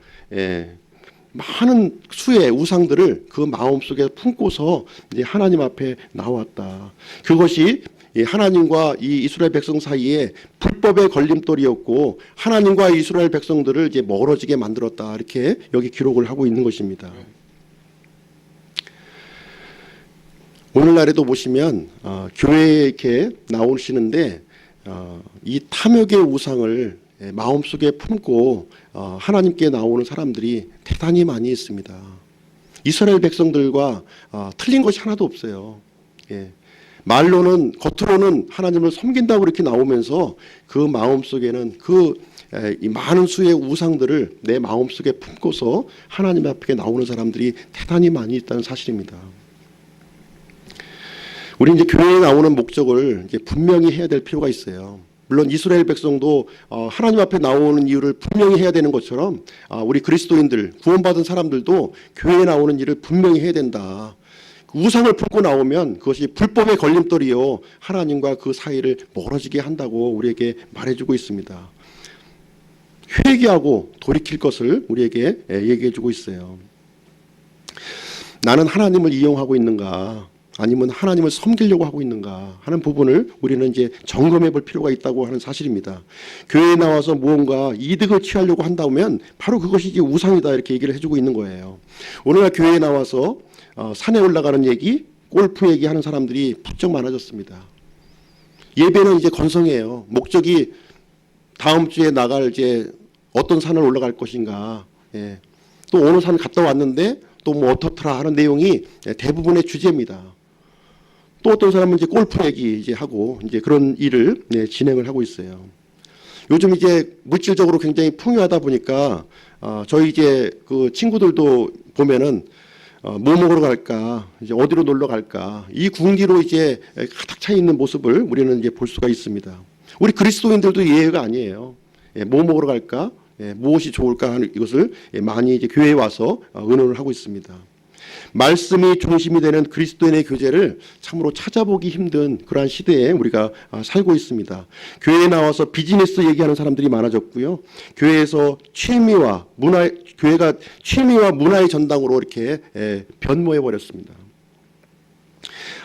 많은 수의 우상들을 그 마음속에 품고서 이제 하나님 앞에 나왔다. 그것이 하나님과 이 이스라엘 백성 사이에 불법의 걸림돌이었고 하나님과 이스라엘 백성들을 이제 멀어지게 만들었다. 이렇게 여기 기록을 하고 있는 것입니다. 오늘날에도 보시면 교회에 이렇게 나오시는데 이 탐욕의 우상을 마음속에 품고 하나님께 나오는 사람들이 대단히 많이 있습니다. 이스라엘 백성들과 틀린 것이 하나도 없어요. 말로는 겉으로는 하나님을 섬긴다고 이렇게 나오면서 그 마음속에는 이 많은 수의 우상들을 내 마음속에 품고서 하나님 앞에 나오는 사람들이 대단히 많이 있다는 사실입니다. 우리 이제 교회에 나오는 목적을 이제 분명히 해야 될 필요가 있어요. 물론 이스라엘 백성도 하나님 앞에 나오는 이유를 분명히 해야 되는 것처럼 우리 그리스도인들 구원받은 사람들도 교회에 나오는 일을 분명히 해야 된다. 우상을 품고 나오면 그것이 불법의 걸림돌이요 하나님과 그 사이를 멀어지게 한다고 우리에게 말해주고 있습니다. 회개하고 돌이킬 것을 우리에게 얘기해주고 있어요. 나는 하나님을 이용하고 있는가, 아니면 하나님을 섬기려고 하고 있는가 하는 부분을 우리는 이제 점검해 볼 필요가 있다고 하는 사실입니다. 교회에 나와서 무언가 이득을 취하려고 한다면 바로 그것이 이제 우상이다, 이렇게 얘기를 해주고 있는 거예요. 오늘날 교회에 나와서 산에 올라가는 얘기, 골프 얘기 하는 사람들이 부쩍 많아졌습니다. 예배는 이제 건성이에요. 목적이 다음 주에 나갈 이제 어떤 산을 올라갈 것인가, 또 어느 산 갔다 왔는데 또 뭐 어떻더라 하는 내용이 대부분의 주제입니다. 또 어떤 사람은 이제 골프 얘기 이제 하고 이제 그런 일을 진행을 하고 있어요. 요즘 이제 물질적으로 굉장히 풍요하다 보니까 저희 이제 그 친구들도 보면은 뭐 먹으러 갈까, 이제 어디로 놀러 갈까, 이 궁리로 이제 가득 차 있는 모습을 우리는 이제 볼 수가 있습니다. 우리 그리스도인들도 예외가 아니에요. 뭐 먹으러 갈까, 무엇이 좋을까 하는 이것을 많이 이제 교회에 와서 의논을 하고 있습니다. 말씀이 중심이 되는 그리스도인의 교제를 참으로 찾아보기 힘든 그러한 시대에 우리가 살고 있습니다. 교회에 나와서 비즈니스 얘기하는 사람들이 많아졌고요. 교회에서 교회가 취미와 문화의 전당으로 이렇게 변모해 버렸습니다.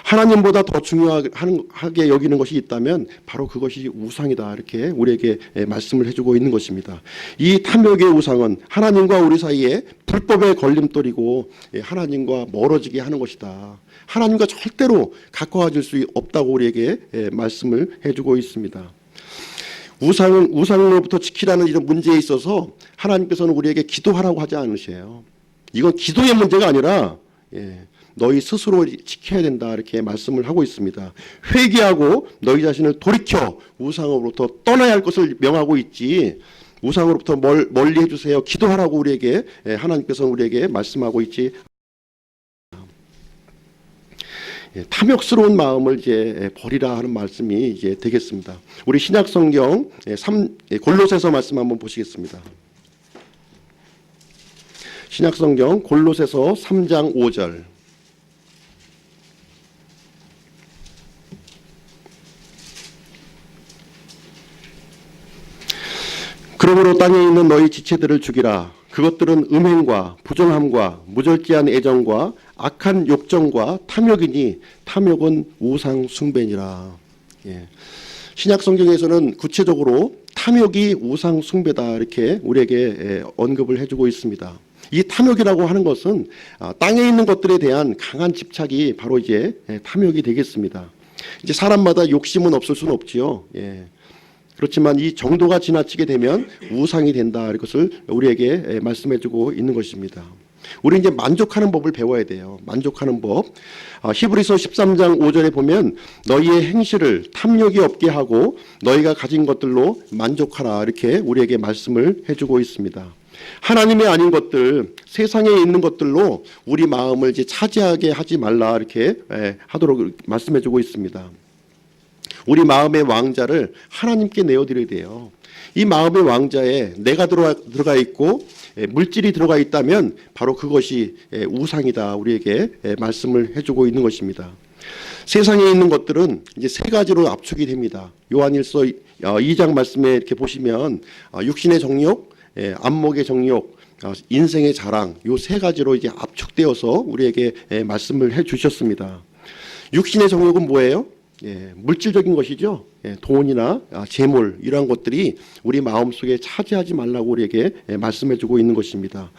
하나님보다 더 중요하게 여기는 것이 있다면 바로 그것이 우상이다, 이렇게 우리에게 말씀을 해주고 있는 것입니다. 이 탐욕의 우상은 하나님과 우리 사이에 불법의 걸림돌이고 하나님과 멀어지게 하는 것이다. 하나님과 절대로 가까워질 수 없다고 우리에게 말씀을 해주고 있습니다. 우상으로부터 지키라는 이런 문제에 있어서 하나님께서는 우리에게 기도하라고 하지 않으세요. 이건 기도의 문제가 아니라 너희 스스로 지켜야 된다, 이렇게 말씀을 하고 있습니다. 회개하고 너희 자신을 돌이켜 우상으로부터 떠나야 할 것을 명하고 있지, 우상으로부터 멀리 해주세요, 기도하라고 우리에게 하나님께서는 우리에게 말씀하고 있지. 탐욕스러운 마음을 이제 버리라 하는 말씀이 이제 되겠습니다. 우리 신약 성경 골로새서 말씀 한번 보시겠습니다. 신약 성경 골로새서 3장 5절. 그러므로 땅에 있는 너희 지체들을 죽이라. 그것들은 음행과 부정함과 무절제한 애정과 악한 욕정과 탐욕이니 탐욕은 우상 숭배니라. 신약 성경에서는 구체적으로 탐욕이 우상 숭배다, 이렇게 우리에게 언급을 해주고 있습니다. 이 탐욕이라고 하는 것은 땅에 있는 것들에 대한 강한 집착이 바로 이제 탐욕이 되겠습니다. 이제 사람마다 욕심은 없을 수는 없지요. 그렇지만 이 정도가 지나치게 되면 우상이 된다, 이것을 우리에게 말씀해주고 있는 것입니다. 우리 이제 만족하는 법을 배워야 돼요. 만족하는 법. 히브리서 13장 5절에 보면 너희의 행실을 탐욕이 없게 하고 너희가 가진 것들로 만족하라, 이렇게 우리에게 말씀을 해주고 있습니다. 하나님의 아닌 것들, 세상에 있는 것들로 우리 마음을 이제 차지하게 하지 말라, 이렇게 하도록 말씀해주고 있습니다. 우리 마음의 왕자를 하나님께 내어드려야 돼요. 이 마음의 왕자에 내가 들어가 있고 물질이 들어가 있다면 바로 그것이 우상이다, 우리에게 말씀을 해주고 있는 것입니다. 세상에 있는 것들은 이제 세 가지로 압축이 됩니다. 요한일서 2장 말씀에 이렇게 보시면 육신의 정욕, 안목의 정욕, 인생의 자랑, 요 세 가지로 이제 압축되어서 우리에게 말씀을 해주셨습니다. 육신의 정욕은 뭐예요? 물질적인 것이죠. 돈이나 재물, 이러한 것들이 우리 마음속에 차지하지 말라고 우리에게 말씀해주고 있는 것입니다.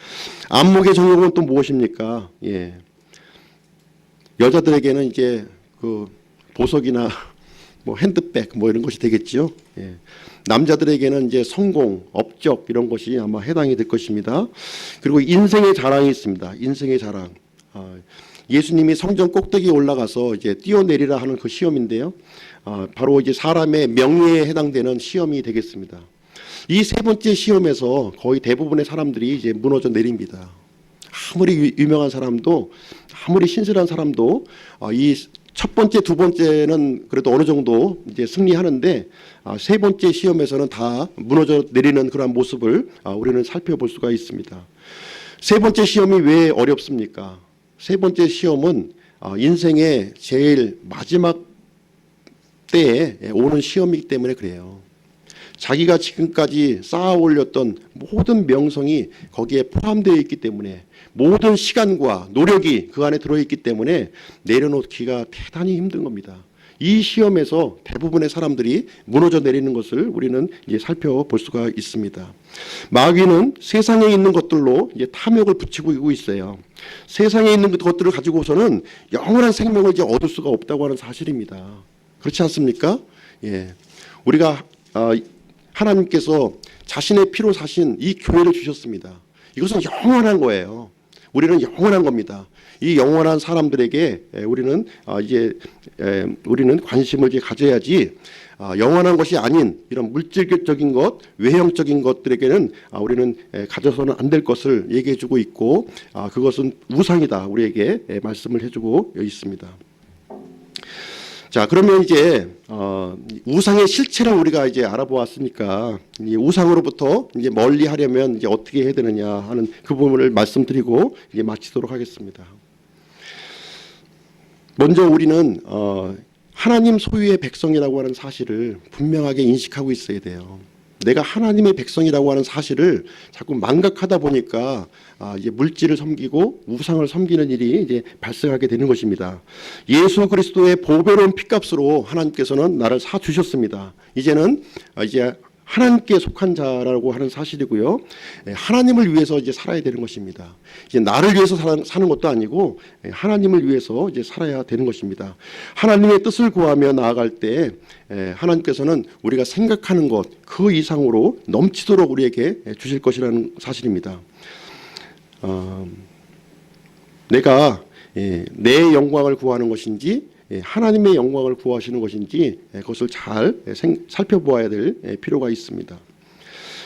안목의 정욕은 또 무엇입니까? 여자들에게는 이제 그 보석이나 뭐 핸드백 뭐 이런 것이 되겠죠. 남자들에게는 이제 성공, 업적, 이런 것이 아마 해당이 될 것입니다. 그리고 인생의 자랑이 있습니다. 인생의 자랑. 예수님이 성전 꼭대기에 올라가서 이제 뛰어내리라 하는 그 시험인데요. 바로 이제 사람의 명예에 해당되는 시험이 되겠습니다. 이 세 번째 시험에서 거의 대부분의 사람들이 이제 무너져 내립니다. 아무리 유명한 사람도, 아무리 신실한 사람도 이 첫 번째, 두 번째는 그래도 어느 정도 이제 승리하는데 세 번째 시험에서는 다 무너져 내리는 그런 모습을 우리는 살펴볼 수가 있습니다. 세 번째 시험이 왜 어렵습니까? 세 번째 시험은 인생의 제일 마지막 때에 오는 시험이기 때문에 그래요. 자기가 지금까지 쌓아 올렸던 모든 명성이 거기에 포함되어 있기 때문에, 모든 시간과 노력이 그 안에 들어있기 때문에 내려놓기가 대단히 힘든 겁니다. 이 시험에서 대부분의 사람들이 무너져 내리는 것을 우리는 이제 살펴볼 수가 있습니다. 마귀는 세상에 있는 것들로 이제 탐욕을 붙이고 있어요. 세상에 있는 것들을 가지고서는 영원한 생명을 이제 얻을 수가 없다고 하는 사실입니다. 그렇지 않습니까? 예, 우리가 하나님께서 자신의 피로 사신 이 교회를 주셨습니다. 이것은 영원한 거예요. 우리는 영원한 겁니다. 이 영원한 사람들에게 우리는 우리는 관심을 이제 가져야지, 영원한 것이 아닌 이런 물질적인 것, 외형적인 것들에게는 우리는 가져서는 안 될 것을 얘기해주고 있고, 그것은 우상이다 우리에게 말씀을 해주고 있습니다. 자, 그러면 이제 우상의 실체를 우리가 이제 알아보았으니까, 이 우상으로부터 이제 멀리 하려면 이제 어떻게 해야 되느냐 하는 그 부분을 말씀드리고 이제 마치도록 하겠습니다. 먼저 우리는 하나님 소유의 백성이라고 하는 사실을 분명하게 인식하고 있어야 돼요. 내가 하나님의 백성이라고 하는 사실을 자꾸 망각하다 보니까 이제 물질을 섬기고 우상을 섬기는 일이 이제 발생하게 되는 것입니다. 예수 그리스도의 보배로운 피값으로 하나님께서는 나를 사 주셨습니다. 이제는 이제 하나님께 속한 자라고 하는 사실이고요. 하나님을 위해서 이제 살아야 되는 것입니다. 이제 나를 위해서 사는 것도 아니고 하나님을 위해서 이제 살아야 되는 것입니다. 하나님의 뜻을 구하며 나아갈 때 하나님께서는 우리가 생각하는 것 그 이상으로 넘치도록 우리에게 주실 것이라는 사실입니다. 내가 내 영광을 구하는 것인지 하나님의 영광을 구하시는 것인지 그것을 잘 살펴보아야 될 필요가 있습니다.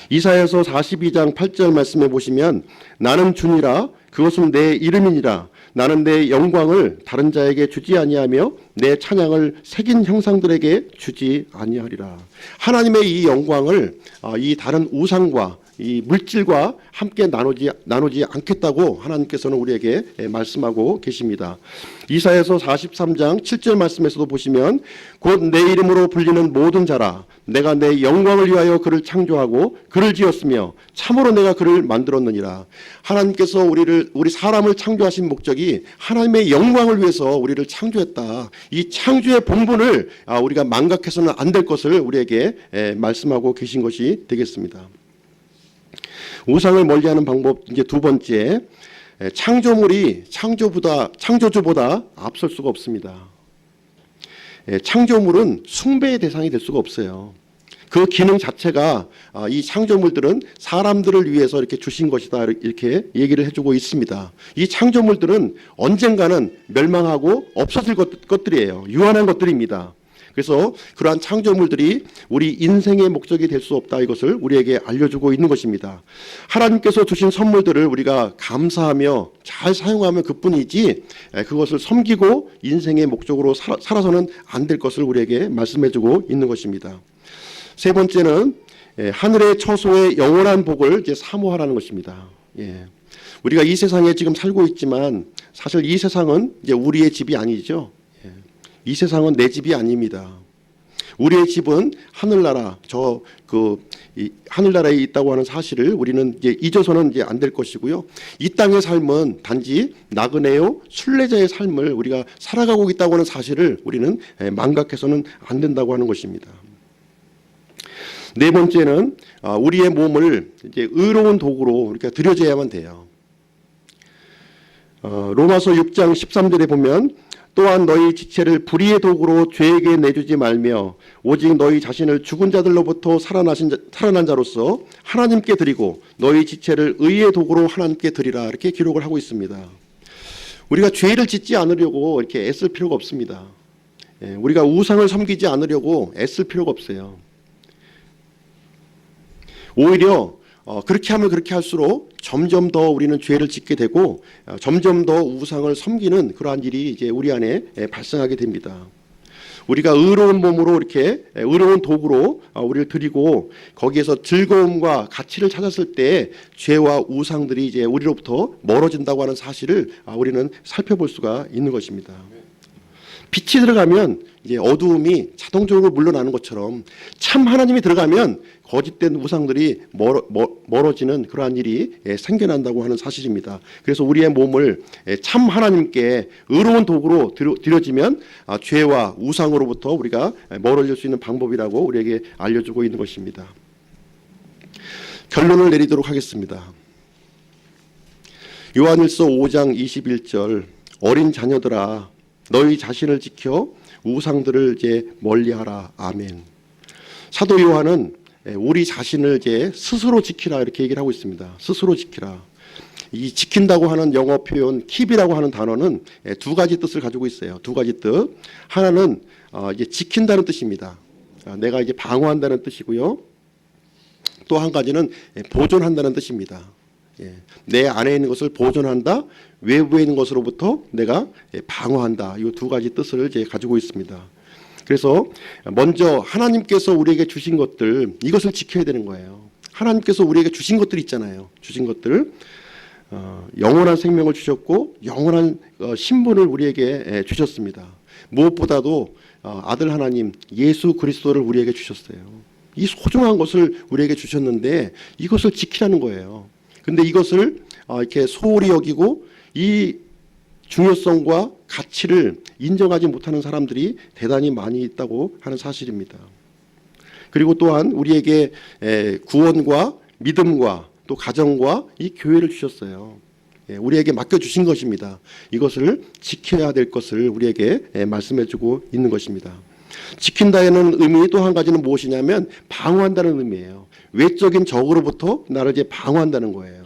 이사야서 42장 8절 말씀해 보시면, 나는 주니라, 그것은 내 이름이니라. 나는 내 영광을 다른 자에게 주지 아니하며 내 찬양을 새긴 형상들에게 주지 아니하리라. 하나님의 이 영광을 이 다른 우상과 이 물질과 함께 나누지 않겠다고 하나님께서는 우리에게 말씀하고 계십니다. 이사야서 43장 7절 말씀에서도 보시면, 곧 내 이름으로 불리는 모든 자라, 내가 내 영광을 위하여 그를 창조하고 그를 지었으며 참으로 내가 그를 만들었느니라. 하나님께서 우리 사람을 창조하신 목적이 하나님의 영광을 위해서 우리를 창조했다. 이 창조의 본분을 우리가 망각해서는 안 될 것을 우리에게 말씀하고 계신 것이 되겠습니다. 우상을 멀리하는 방법 이제 두 번째, 창조물이 창조주보다 앞설 수가 없습니다. 창조물은 숭배의 대상이 될 수가 없어요. 그 기능 자체가 이 창조물들은 사람들을 위해서 이렇게 주신 것이다 이렇게 얘기를 해주고 있습니다. 이 창조물들은 언젠가는 멸망하고 없어질 것들이에요. 유한한 것들입니다. 그래서 그러한 창조물들이 우리 인생의 목적이 될 수 없다, 이것을 우리에게 알려주고 있는 것입니다. 하나님께서 주신 선물들을 우리가 감사하며 잘 사용하면 그뿐이지, 그것을 섬기고 인생의 목적으로 살아서는 안 될 것을 우리에게 말씀해주고 있는 것입니다. 세 번째는 하늘의 처소의 영원한 복을 이제 사모하라는 것입니다. 우리가 이 세상에 지금 살고 있지만 사실 이 세상은 이제 우리의 집이 아니죠. 이 세상은 내 집이 아닙니다. 우리의 집은 하늘나라, 하늘나라에 있다고 하는 사실을 우리는 이제 잊어서는 이제 안 될 것이고요. 이 땅의 삶은 단지 나그네요 순례자의 삶을 우리가 살아가고 있다고 하는 사실을 우리는 망각해서는 안 된다고 하는 것입니다. 네 번째는 우리의 몸을 이제 의로운 도구로 우리가 들여져야만 돼요. 로마서 6장 13절에 보면, 또한 너희 지체를 불의의 도구로 죄에게 내주지 말며 오직 너희 자신을 죽은 자들로부터 살아난 자로서 하나님께 드리고 너희 지체를 의의 도구로 하나님께 드리라, 이렇게 기록을 하고 있습니다. 우리가 죄를 짓지 않으려고 이렇게 애쓸 필요가 없습니다. 우리가 우상을 섬기지 않으려고 애쓸 필요가 없어요. 오히려 그렇게 하면 그렇게 할수록 점점 더 우리는 죄를 짓게 되고 점점 더 우상을 섬기는 그러한 일이 이제 우리 안에 발생하게 됩니다. 우리가 의로운 몸으로 이렇게 의로운 도구로 우리를 드리고 거기에서 즐거움과 가치를 찾았을 때 죄와 우상들이 이제 우리로부터 멀어진다고 하는 사실을 우리는 살펴볼 수가 있는 것입니다. 빛이 들어가면 이제 어두움이 자동적으로 물러나는 것처럼 참 하나님이 들어가면 거짓된 우상들이 멀어지는 그러한 일이 생겨난다고 하는 사실입니다. 그래서 우리의 몸을 참 하나님께 의로운 도구로 드려지면 죄와 우상으로부터 우리가 멀어질 수 있는 방법이라고 우리에게 알려주고 있는 것입니다. 결론을 내리도록 하겠습니다. 요한일서 5장 21절 어린 자녀들아 너희 자신을 지켜 우상들을 이제 멀리하라. 아멘. 사도 요한은 우리 자신을 이제 스스로 지키라 이렇게 얘기를 하고 있습니다. 스스로 지키라. 이 지킨다고 하는 영어 표현 keep이라고 하는 단어는 두 가지 뜻을 가지고 있어요. 두 가지 뜻. 하나는 이제 지킨다는 뜻입니다. 내가 이제 방어한다는 뜻이고요. 또 한 가지는 보존한다는 뜻입니다. 내 안에 있는 것을 보존한다. 외부에 있는 것으로부터 내가 방어한다. 이 두 가지 뜻을 이제 가지고 있습니다. 그래서 먼저 하나님께서 우리에게 주신 것들 이것을 지켜야 되는 거예요. 하나님께서 우리에게 주신 것들 있잖아요. 주신 것들 영원한 생명을 주셨고 영원한 신분을 우리에게 주셨습니다. 무엇보다도 아들 하나님 예수 그리스도를 우리에게 주셨어요. 이 소중한 것을 우리에게 주셨는데 이것을 지키라는 거예요. 근데 이것을 이렇게 소홀히 여기고 이 중요성과 가치를 인정하지 못하는 사람들이 대단히 많이 있다고 하는 사실입니다. 그리고 또한 우리에게 구원과 믿음과 또 가정과 이 교회를 주셨어요. 우리에게 맡겨주신 것입니다. 이것을 지켜야 될 것을 우리에게 말씀해주고 있는 것입니다. 지킨다는 의미 또 한 가지는 무엇이냐면 방어한다는 의미예요. 외적인 적으로부터 나를 이제 방어한다는 거예요.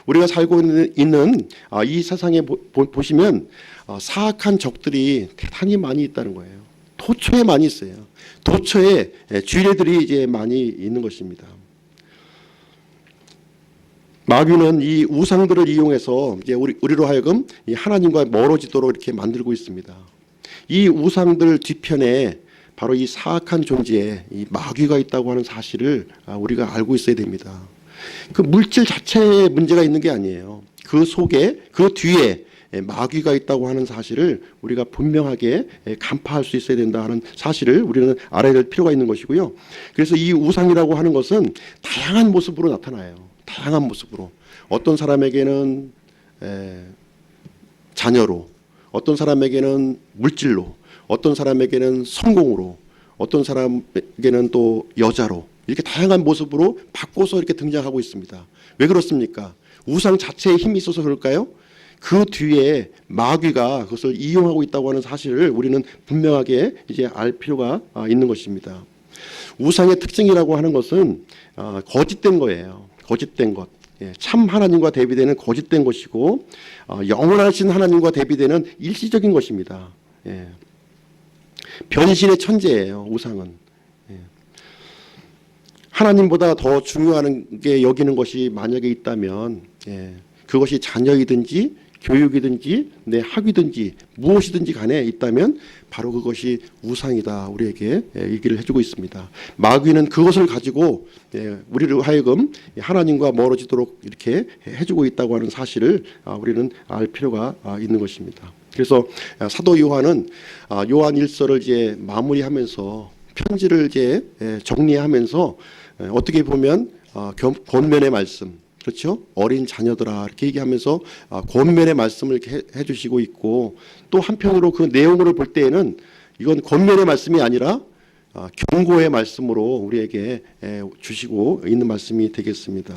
우리가 살고 있는 이 세상에 보시면 사악한 적들이 대단히 많이 있다는 거예요. 도처에 많이 있어요. 도처에 쥐레들이 이제 많이 있는 것입니다. 마귀는 이 우상들을 이용해서 이제 우리로 하여금 이 하나님과 멀어지도록 이렇게 만들고 있습니다. 이 우상들 뒤편에 바로 이 사악한 존재에 이 마귀가 있다고 하는 사실을 우리가 알고 있어야 됩니다. 그 물질 자체에 문제가 있는 게 아니에요. 그 속에 그 뒤에 마귀가 있다고 하는 사실을 우리가 분명하게 간파할 수 있어야 된다 하는 사실을 우리는 알아야 될 필요가 있는 것이고요. 그래서 이 우상이라고 하는 것은 다양한 모습으로 나타나요. 다양한 모습으로. 어떤 사람에게는 자녀로, 어떤 사람에게는 물질로, 어떤 사람에게는 성공으로, 어떤 사람에게는 또 여자로 이렇게 다양한 모습으로 바꿔서 이렇게 등장하고 있습니다. 왜 그렇습니까? 우상 자체에 힘이 있어서 그럴까요? 그 뒤에 마귀가 그것을 이용하고 있다고 하는 사실을 우리는 분명하게 이제 알 필요가 있는 것입니다. 우상의 특징이라고 하는 것은 거짓된 거예요. 거짓된 것. 참 하나님과 대비되는 거짓된 것이고 영원하신 하나님과 대비되는 일시적인 것입니다. 변신의 천재예요. 우상은. 하나님보다 더 중요한 게 여기는 것이 만약에 있다면 그것이 자녀이든지 교육이든지 내 학위든지 무엇이든지 간에 있다면 바로 그것이 우상이다. 우리에게 얘기를 해주고 있습니다. 마귀는 그것을 가지고 우리를 하여금 하나님과 멀어지도록 이렇게 해주고 있다고 하는 사실을 우리는 알 필요가 있는 것입니다. 그래서 사도 요한은 요한 1서를 이제 마무리하면서 편지를 이제 정리하면서 어떻게 보면 권면의 말씀, 그렇죠? 어린 자녀들아 이렇게 얘기하면서 권면의 말씀을 이렇게 해주시고 있고 또 한편으로 그 내용을 볼 때에는 이건 권면의 말씀이 아니라 경고의 말씀으로 우리에게 주시고 있는 말씀이 되겠습니다.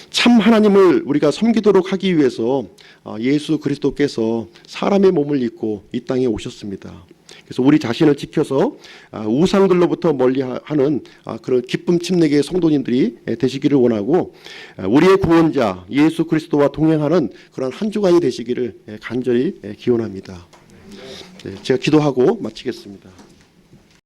참 하나님을 우리가 섬기도록 하기 위해서 예수 그리스도께서 사람의 몸을 입고 이 땅에 오셨습니다. 그래서 우리 자신을 지켜서 우상들로부터 멀리하는 그런 기쁨 침례계의 성도님들이 되시기를 원하고 우리의 구원자 예수 그리스도와 동행하는 그런 한 주간이 되시기를 간절히 기원합니다. 제가 기도하고 마치겠습니다.